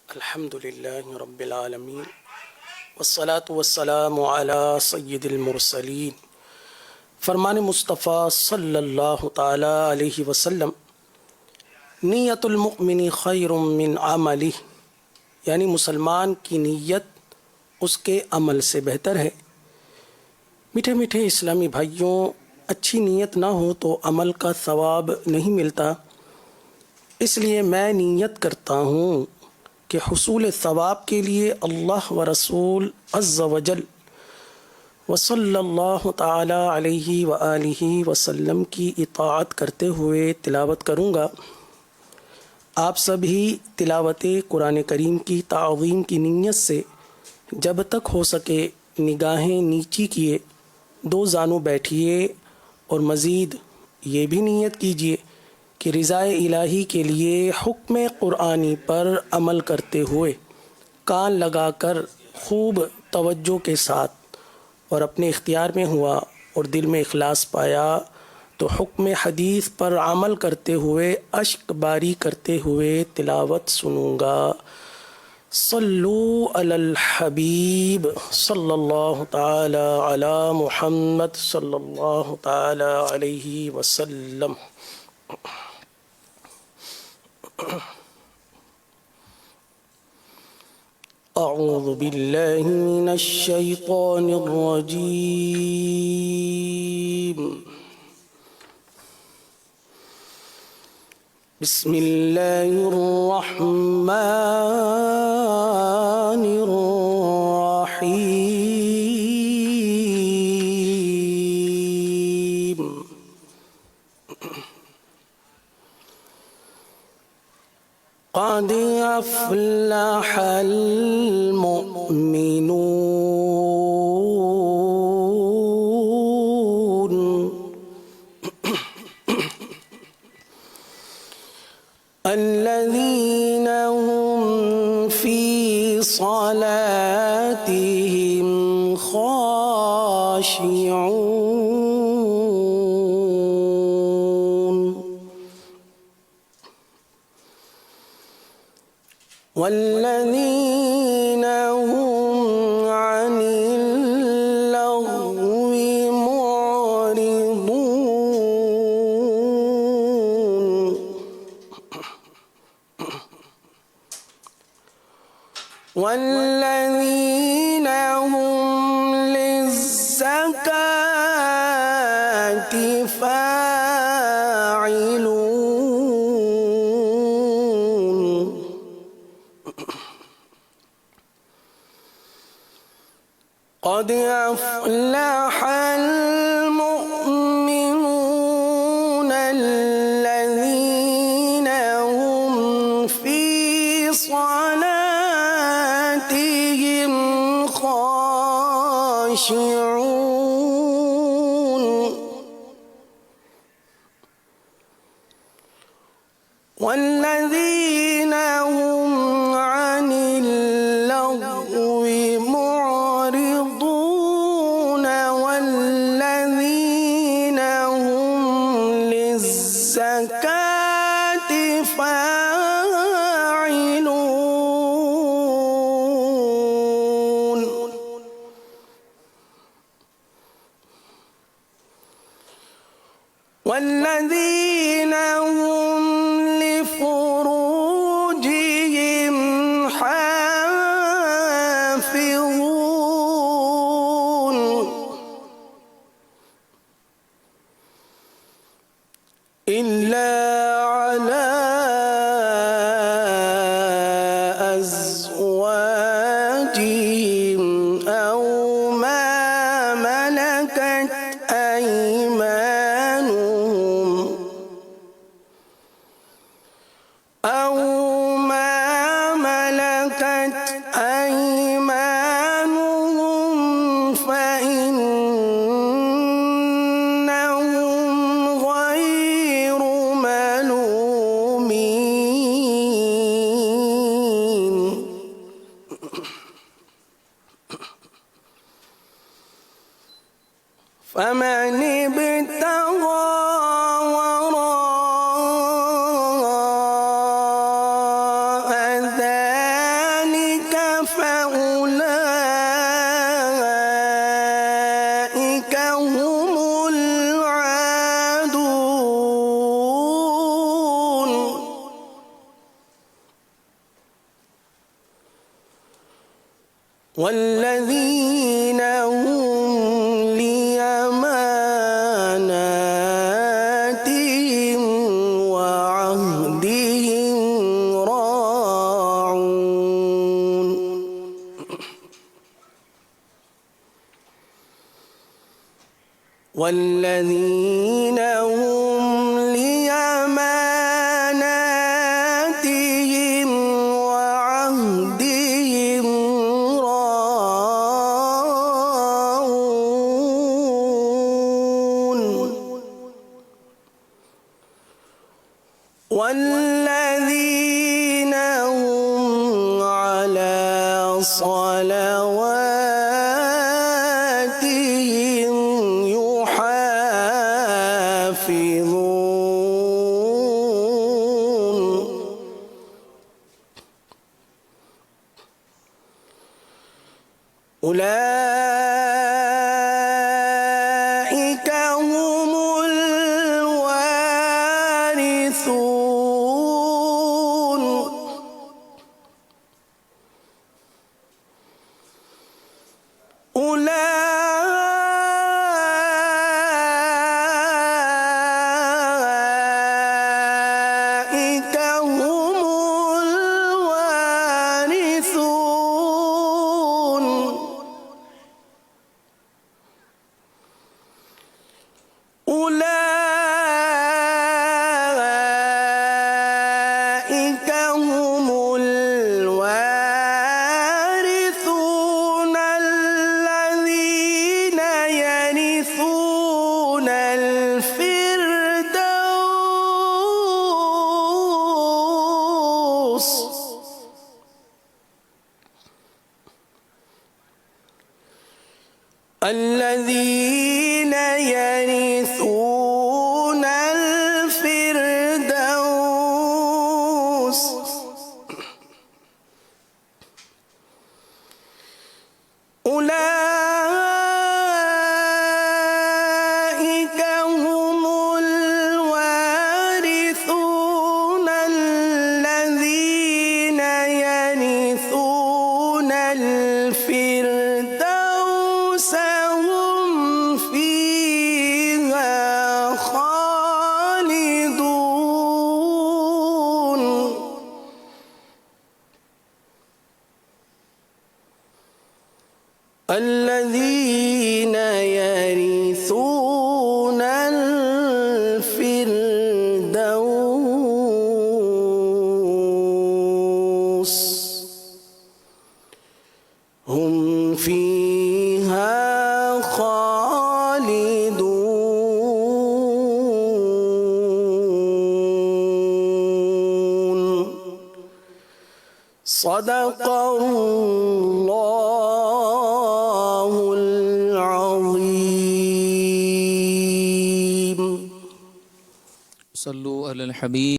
अल्हम्दुलिल्लाहि रब्बिल आलमीन वस्सलातु वस्सलामु अला सय्यिदिल मुरसलीन। फरमान मुस्तफ़ा सल्लल्लाहु ताला अलैहि वसल्लम, नियतुल मुमिनी खैरुम मिन अमलिह, यानी मुसलमान की नीयत उसके अमल से बेहतर है। मीठे मीठे इस्लामी भाइयों, अच्छी नीयत ना हो तो अमल का सवाब नहीं मिलता। इसलिए मैं नीयत करता हूँ कि हुसूल सवाब के लिए अल्लाह व रसूल अज़्ज़ व जल व सल्लल्लाहु ताला अलैहि व आलिहि वसल्लम की इताअत करते हुए तिलावत करूँगा। आप सभी तिलावत कुरान करीम की ताज़ीम की नीयत से जब तक हो सके निगाहें नीची किए दो जानू बैठिए और मज़ीद ये भी नीयत कीजिए कि रिज़ाए इलाही के लिए हुक्म कुरानी पर अमल करते हुए कान लगाकर खूब तवज्जो के साथ और अपने इख्तियार में हुआ और दिल में इखलास पाया तो हुक्म हदीस पर अमल करते हुए अश्क बारी करते हुए तिलावत सुनूंगा। सल्लू अलल हबीब सल्लल्लाहु ताला अला मुहम्मद सल्लल्लाहु ताला अलैहि वसल्लम। अऊज़ु बिल्लाहि मिनश शैतानिर रजीम। बिस्मिल्लाहिर रहमानिर रहीम। क़द अफ़लहल मुमिनून अल्लज़ीना हुम फ़ी सलातिहिम ख़ाशिऊन वल्लज़ीना हुम अनिल लग़्वी मुअरिदून वल्लज़ीना हुम लिज़्ज़काति फ़ाइलून क़द अफ़लहल मुमिनून अल्लज़ीना हुम फ़ी सलातिहिम ख़ाशिऊन वल्लज़ीना हुम अनिल लग़्वी मुअरिदून वल्लज़ीना हुम लिज़्ज़काति फ़ाइलून वल्लज़ीना हुम लिफ़ुरूजिहिम हाफ़िज़ून इल्ला अला अज़वाजिहिम औ मा मलकत अयमानुहुम औ मा मलकत अयमानुहुम फ़इन्नहुम गैरु मलूमीन फमन इब्तग़ा वराअ والذين هم لأماناتهم وعهدهم راعون والذين هم لأماناتهم وعهدهم راعون والذين هم على صلواتهم يحافظون أولئك هم الوارثون أولئك هم الوارثون أولئك هم الوارثون الذين يرثون الفردوس الذين يرثون الفردوس أولئك هم الوارثون الذين يرثون الفردوس هم فيها خالدون الذين يرثون الفردوس هم فيها خالدون صدق الله العظيم. صلوا على الحبيب.